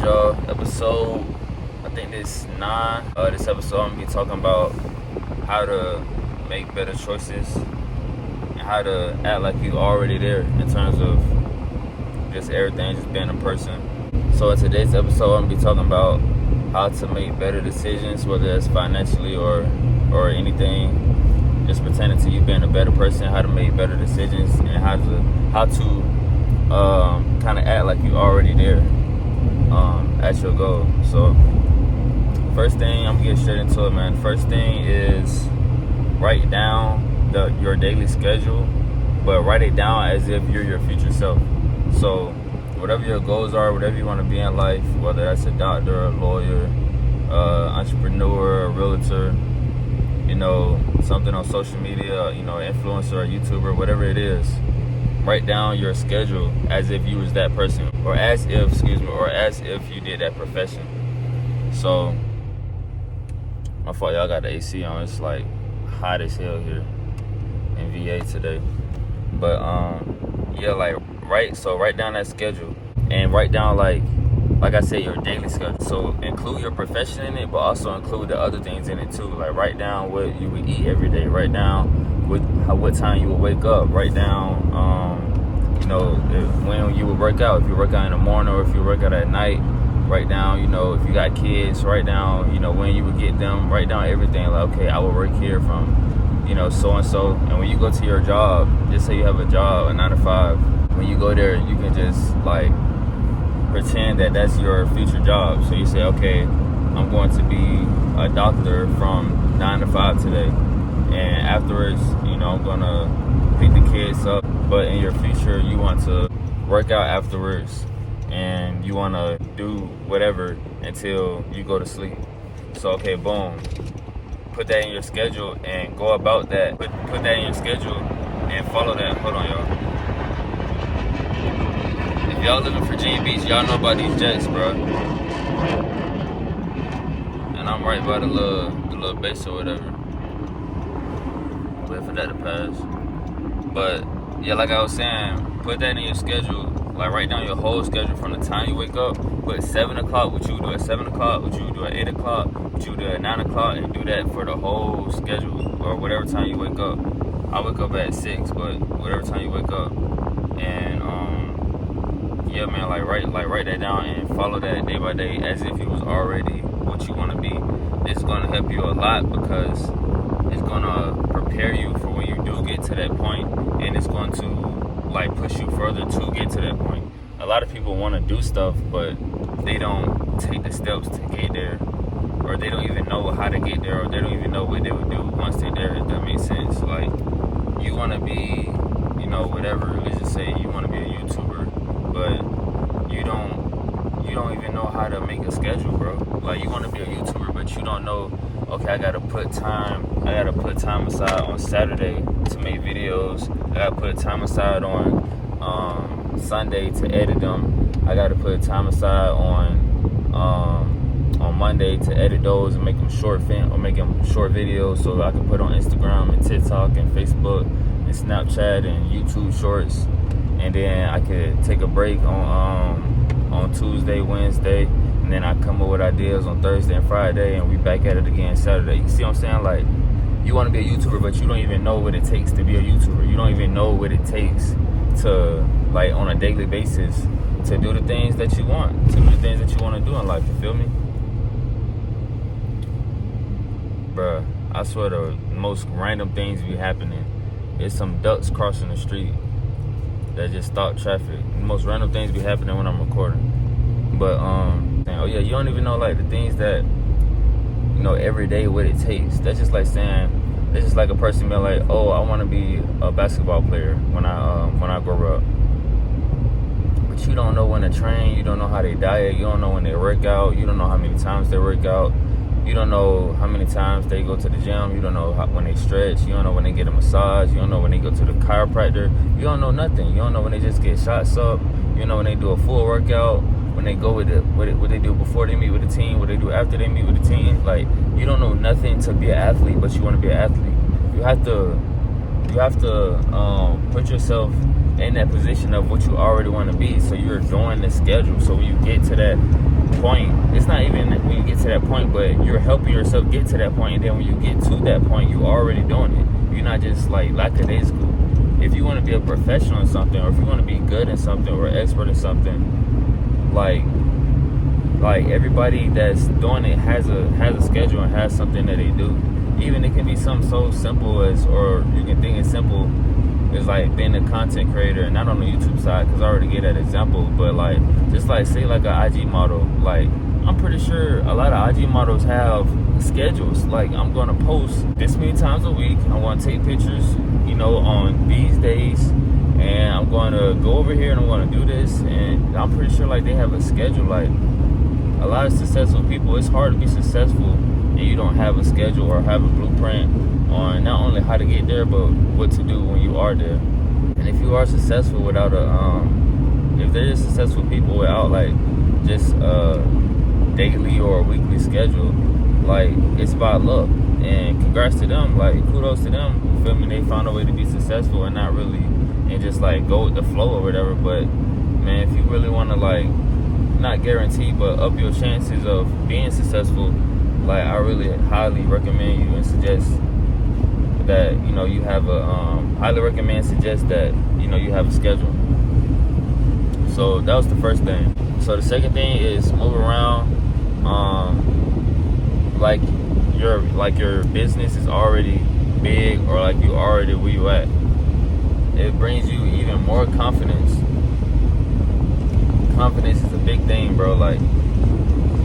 y'all. Episode, I think this 9. This episode I'm gonna be talking about how to make better choices and how to act like you already there in terms of just everything, just being a person. So in today's episode, I'm gonna be talking about how to make better decisions, whether it's financially or anything just pertaining to you being a better person, how to make better decisions, and how to kind of act like you already there at your goal. So first thing, I'm gonna get straight into it, man. First thing is write down your daily schedule, but write it down as if you're your future self. So whatever your goals are, whatever you want to be in life, whether that's a doctor, a lawyer, entrepreneur, a realtor, something on social media, influencer, a YouTuber, whatever it is, write down your schedule as if you was that person, or as if you did that profession. So, my fault, y'all got the AC on. It's like hot as hell here in VA today. But write down that schedule and write down like I said, your daily schedule. So include your profession in it, but also include the other things in it too. Like write down what you would eat every day. Write down what time you would wake up. Write down, when you would work out. If you work out in the morning or if you work out at night. Write down, if you got kids. Write down, when you would get them. Write down everything. Like, okay, I will work here from, so and so. And when you go to your job, just say you have a job, a 9 to 5. When you go there, you can just pretend that that's your future job. So you say, okay, I'm going to be a doctor from 9 to 5 today, and afterwards, I'm gonna pick the kids up. But in your future, you want to work out afterwards, and you want to do whatever until you go to sleep. So okay, boom, put that in your schedule and go about that. Put that in your schedule and follow that. Hold on, y'all. If y'all live in Virginia Beach, y'all know about these jets, bro. And I'm right by the little base or whatever. Wait for that to pass. But yeah, like I was saying, put that in your schedule. Like write down your whole schedule from the time you wake up. Put 7 o'clock, what you would do at 7 o'clock, what you would do at 8 o'clock, what you would do at 9 o'clock, and do that for the whole schedule or whatever time you wake up. I wake up at 6, but whatever time you wake up. And yeah, man, write that down and follow that day by day as if it was already what you want to be. It's gonna help you a lot because it's gonna prepare you for when you do get to that point, and it's going to push you further to get to that point. A lot of people want to do stuff, but they don't take the steps to get there, or they don't even know how to get there, or they don't even know what they would do once they're there, if that makes sense. Like, you want to be, whatever, let's just say you want to be a YouTuber, but you don't even know how to make a schedule, bro. Like, you want to be a YouTuber, but you don't know, okay, I gotta put time aside on Saturday to make videos. I gotta put time aside on Sunday to edit them. I gotta put time aside on Monday to edit those and make them short videos so I can put on Instagram and TikTok and Facebook and Snapchat and YouTube Shorts. And then I could take a break on Tuesday, Wednesday, and then I come up with ideas on Thursday and Friday, and we back at it again Saturday. You see what I'm saying? Like, you want to be a YouTuber, but you don't even know what it takes to be a YouTuber. You don't even know what it takes to, on a daily basis, to do the things that you want, to do the things that you want to do in life. You feel me? Bruh, I swear the most random things be happening. There's some ducks crossing the street that just stop traffic. The most random things be happening when I'm recording. But you don't even know the things that every day what it takes. That's just like saying, it's just like a person being like, oh, I want to be a basketball player when I grow up. But you don't know when to train. You don't know how they diet. You don't know when they work out. You don't know how many times they work out. You don't know how many times they go to the gym. You don't know when they stretch. You don't know when they get a massage. You don't know when they go to the chiropractor. You don't know nothing. You don't know when they just get shots up. You know when they do a full workout. When they go with what they do before they meet with the team. What they do after they meet with the team. Like, you don't know nothing to be an athlete, but you want to be an athlete. You have to put yourself in that position of what you already want to be. So you're doing the schedule. So when you get to that point, it's not even when you get to that point, but you're helping yourself get to that point. And then when you get to that point, you already doing it. You're not just like lackadaisical. If you want to be a professional in something, or if you want to be good in something or expert in something, like everybody that's doing it has a schedule and has something that they do. Even it can be something so simple as, or you can think it's simple, is like being a content creator, and not on the YouTube side, because I already gave that example, but like just like say like an IG model. Like I'm pretty sure a lot of IG models have schedules. Like I'm gonna post this many times a week, I'm gonna take pictures, you know, on these days, and I'm gonna go over here and I'm gonna do this. And I'm pretty sure like they have a schedule. Like a lot of successful people, it's hard to be successful and you don't have a schedule or have a blueprint on not only how to get there, but what to do when you are there. And if you are successful without if there is successful people without like just a daily or weekly schedule, like it's by luck. And congrats to them, like kudos to them. You feel me? They found a way to be successful and not really, and just like go with the flow or whatever. But man, if you really want to like, not guarantee, but up your chances of being successful, like I really highly recommend you and suggest that, you know, you have suggest that, you know, you have a schedule. So that was the first thing. So the second thing is move around. Like your business is already big, or like you already where you at. It brings you even more confidence. Confidence is a big thing, bro. Like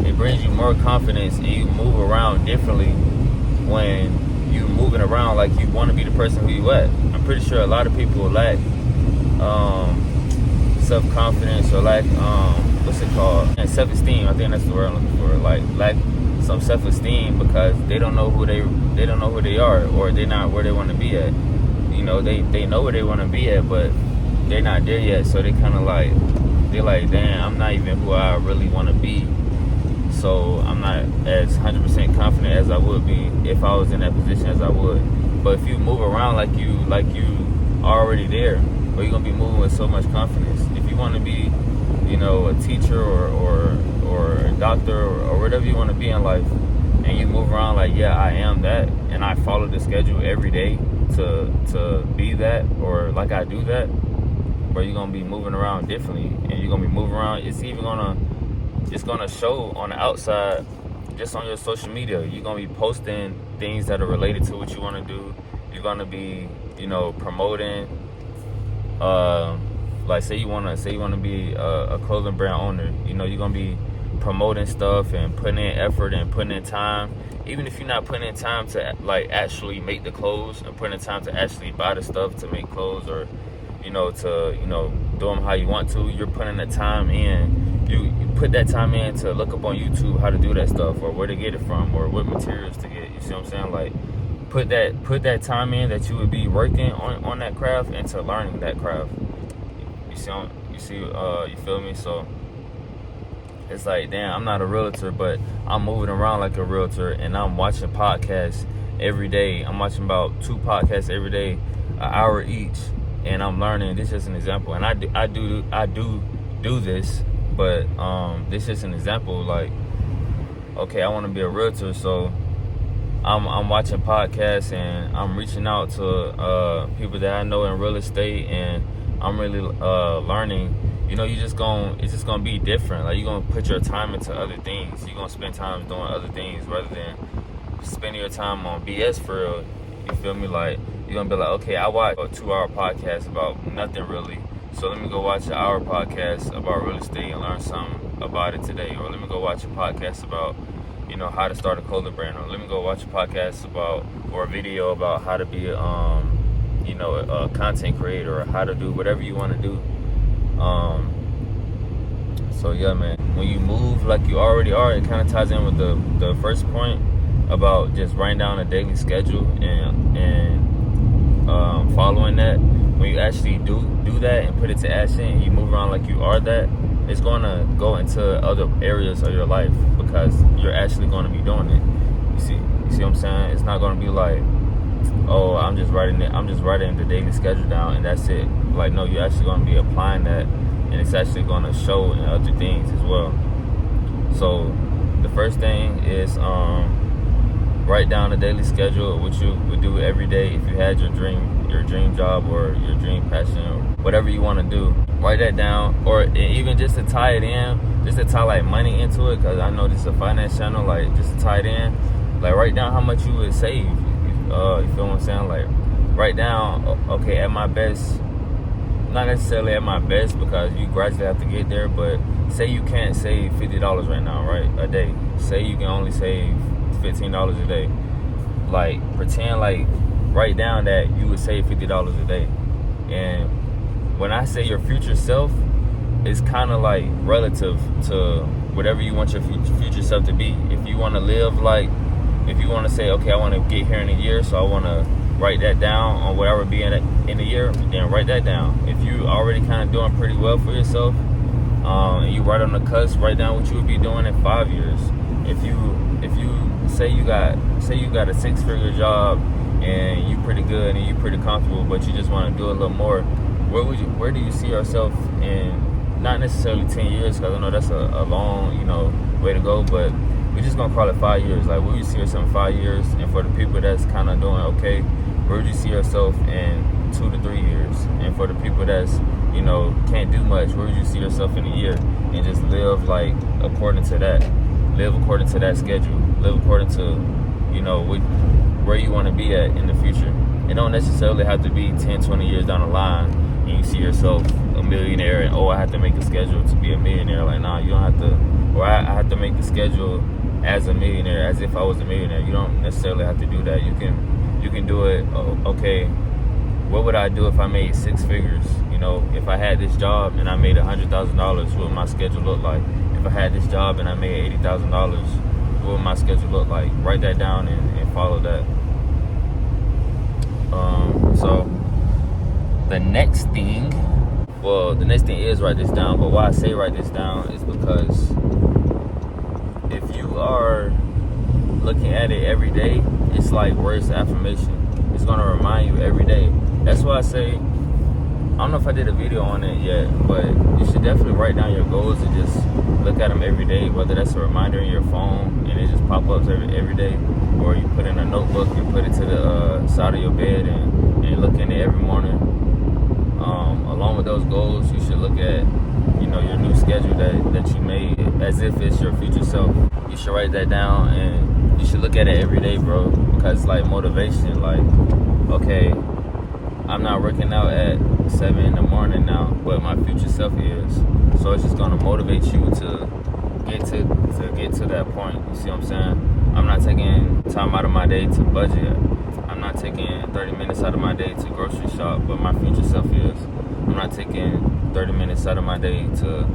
it brings you more confidence, and you move around differently when you moving around like you want to be the person who you at. I'm pretty sure a lot of people lack self-confidence, or lack what's it called? And self-esteem. I think that's the word I'm looking for. Like lack some self-esteem because they don't know who they are, or they're not where they want to be at. You know, they know where they want to be at, but they're not there yet. So they kind of like, they're like, damn, I'm not even who I really want to be. So I'm not as 100% confident as I would be if I was in that position as I would. But if you move around like you already there, or you're gonna be moving with so much confidence. If you want to be, you know, a teacher or a doctor or whatever you want to be in life, and you move around like, yeah, I am that, and I follow the schedule every day to be that, or like I do that, but you're gonna be moving around differently, and you're gonna be moving around. It's gonna show on the outside, just on your social media. You're gonna be posting things that are related to what you want to do. You're gonna be, you know, promoting. Like say you wanna be a clothing brand owner. You know, you're gonna be promoting stuff and putting in effort and putting in time. Even if you're not putting in time to like actually make the clothes, and putting in time to actually buy the stuff to make clothes, or you know, to, you know, do them how you want to, you're putting the time in. You put that time in to look up on YouTube how to do that stuff, or where to get it from, or what materials to get. You see what I'm saying? Like put that time in that you would be working on that craft into learning that craft. You feel me? So it's like, damn, I'm not a realtor, but I'm moving around like a realtor, and I'm watching podcasts every day. I'm watching about 2 podcasts every day, an hour each, and I'm learning. This is just an example, and I do this, but this is an example. Like, okay, I want to be a realtor, so I'm watching podcasts, and I'm reaching out to people that I know in real estate, and I'm really learning. You know, it's just gonna be different. Like, you're gonna put your time into other things. You're gonna spend time doing other things rather than spending your time on BS for real. You feel me? Like, you're gonna be like, okay, I watched a 2-hour podcast about nothing really, so let me go watch an hour podcast about real estate and learn something about it today. Or let me go watch a podcast about, you know, how to start a clothing brand. Or let me go watch a podcast about, or a video about how to be you know, a content creator, or how to do whatever you want to do. So yeah, man, when you move like you already are, it kind of ties in with the first point about just writing down a daily schedule and following that. When you actually do that and put it to action, and you move around like you are that, it's going to go into other areas of your life, because you're actually going to be doing it. You see what I'm saying? It's not going to be like, oh, I'm just writing the daily schedule down and that's it. Like, no, you're actually going to be applying that, and it's actually going to show in other things as well. So the first thing is write down a daily schedule of what you would do every day if you had your dream job or your dream passion or whatever you want to do. Write that down, or even just to tie it in, just to tie like money into it, because I know this is a finance channel. Like, just to tie it in, like write down how much you would save. You feel what I'm saying? Like, write down, okay, at my best, not necessarily at my best because you gradually have to get there, but say you can't save $50 right now, right, a day. Say you can only save $15 a day. Like, pretend like, write down that you would save $50 a day. And when I say your future self, it's kind of like relative to whatever you want your future self to be. If you want to live like, if you want to say, okay, I want to get here in a year, so I want to write that down on where I would be in a year, then write that down. If you already kind of doing pretty well for yourself, and you right on the cusp, write down what you would be doing in 5 years. If you say you got a 6-figure job and you pretty good and you pretty comfortable, but you just want to do a little more, where do you see yourself in, not necessarily 10 years, because I know that's a long, way to go, but we're just gonna call it 5 years. Like, where would you see yourself in 5 years? And for the people that's kind of doing okay, where would you see yourself in 2 to 3 years? And for the people that's, can't do much, where would you see yourself in a year? And just live like according to that. Live according to that schedule. Live according to, where you want to be at in the future. It don't necessarily have to be 10, 20 years down the line and you see yourself a millionaire and, I have to make a schedule to be a millionaire. Like, nah, you don't have to. Or I have to make the schedule as a millionaire, as if I was a millionaire. You don't necessarily have to do that. You can do it. Okay, what would I do if I made 6 figures? If I had this job and I made $100,000, what would my schedule look like? If I had this job and I made $80,000, what would my schedule look like? Write that down and follow that. So the next thing is write this down. But why I say write this down is because if you are looking at it every day, it's like words of affirmation. It's gonna remind you every day. That's why I say, I don't know if I did a video on it yet, but you should definitely write down your goals and just look at them every day, whether that's a reminder in your phone and it just pop ups every day, or you put in a notebook and put it to the side of your bed and look in it every morning. Along with those goals, you should look at, your new schedule that you made as if it's your future self. You should write that down and you should look at it every day, bro, because it's like motivation. Like, okay, I'm not working out at 7 in the morning now, but my future self is. So it's just gonna motivate you to get to that point. You see what I'm saying? I'm not taking time out of my day to budget. I'm not taking 30 minutes out of my day to grocery shop, but my future self is. I'm not taking 30 minutes out of my day to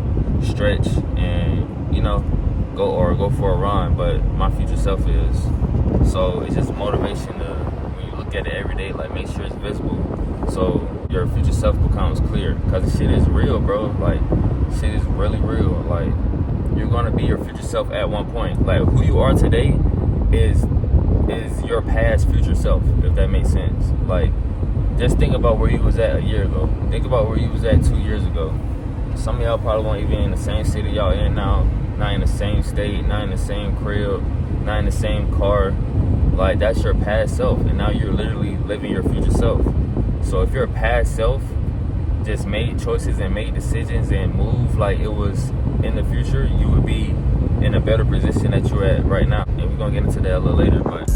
stretch and, go for a run, but my future self is. So it's just motivation to, when you look at it every day, like, make sure it's visible. So your future self becomes clear, because the shit is real, bro. Like, shit is really real. Like, you're gonna be your future self at one point. Like, who you are today is your past future self, if that makes sense. Like, just think about where you was at a year ago. Think about where you was at 2 years ago. Some of y'all probably won't even in the same city y'all in now, not in the same state, not in the same crib, not in the same car. Like, that's your past self, and now you're literally living your future self. So if your past self just made choices and made decisions and moved like it was in the future, you would be in a better position that you're at right now. And we're gonna get into that a little later, but